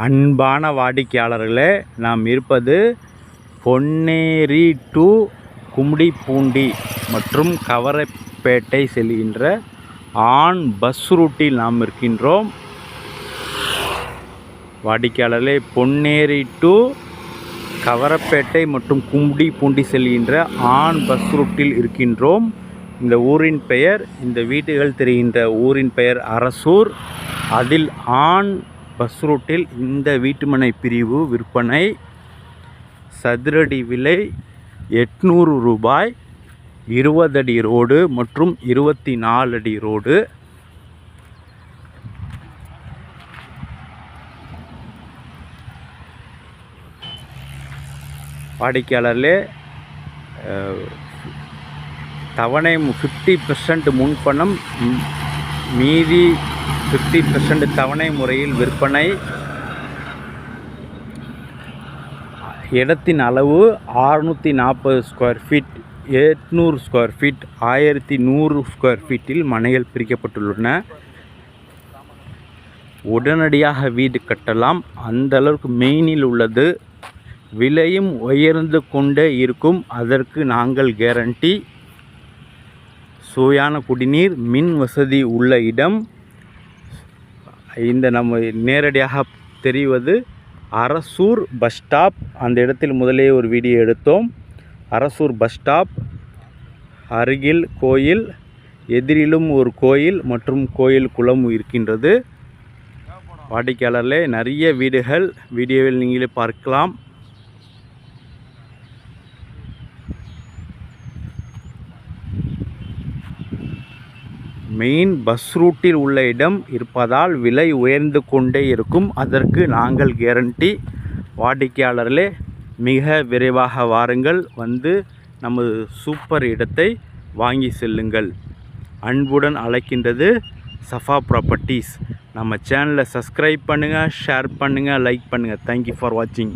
அன்பான வாடிக்கையாளர்களே, நாம் இருப்பது பொன்னேரி டு கும்மிடிப்பூண்டி மற்றும் கவரப்பேட்டை செல்கின்ற ஆன் பஸ் ரூட்டில் நாம் இருக்கின்றோம். வாடிக்கையாளர்களே, பொன்னேரி டு கவரப்பேட்டை மற்றும் கும்மிடிப்பூண்டி செல்கின்ற ஆன் பஸ் ரூட்டில் இருக்கின்றோம். இந்த ஊரின் பெயர், இந்த வீடுகள் தெரிகின்ற ஊரின் பெயர் அரசூர். அதில் ஆன் பஸ் ரூட்டில் இந்த வீட்டுமனை பிரிவு விற்பனை. சதுரடி விலை 800 ரூபாய். 20 அடி ரோடு மற்றும் 24 அடி ரோடு. வாடிக்கையாளர்களே, தவணை 50% முன்பணம், மீதி 50% தவணை முறையில் விற்பனை. இடத்தின் அளவு 640 square feet, 800 square feet, 1100 square ஃபீட்டில் மனைகள் பிரிக்கப்பட்டுள்ளன. உடனடியாக வீடு கட்டலாம், அந்த அளவுக்கு மெயினில் உள்ளது. விலையும் உயர்ந்து கொண்டே இருக்கும், அதற்கு நாங்கள் கேரண்டி. சுவையான குடிநீர், மின் வசதி உள்ள இடம். இந்த நம்ம நேரடியாக தெரிவது அரசூர் பஸ் ஸ்டாப். அந்த இடத்தில் முதலே ஒரு வீடியோ எடுத்தோம். அரசூர் பஸ் ஸ்டாப் அருகில் கோயில், எதிரிலும் ஒரு கோயில் மற்றும் கோயில் குளம் இருக்கின்றது. வாடிக்கையாளர்களே, நிறைய வீடுகள் வீடியோவில் நீங்களே பார்க்கலாம். மெயின் பஸ் ரூட்டில் உள்ள இடம் இருப்பதால் விலை உயர்ந்து கொண்டே இருக்கும், அதற்கு நாங்கள் கேரண்டி. வாடிக்கையாளர்களே, மிக விரைவாக வாருங்கள், வந்து நமது சூப்பர் இடத்தை வாங்கி செல்லுங்கள். அன்புடன் அழைக்கின்றது சஃபா ப்ராப்பர்ட்டிஸ். நம்ம சேனலை சப்ஸ்கிரைப் பண்ணுங்கள், ஷேர் பண்ணுங்கள், லைக் பண்ணுங்கள். தேங்க்யூ ஃபார் வாட்சிங்.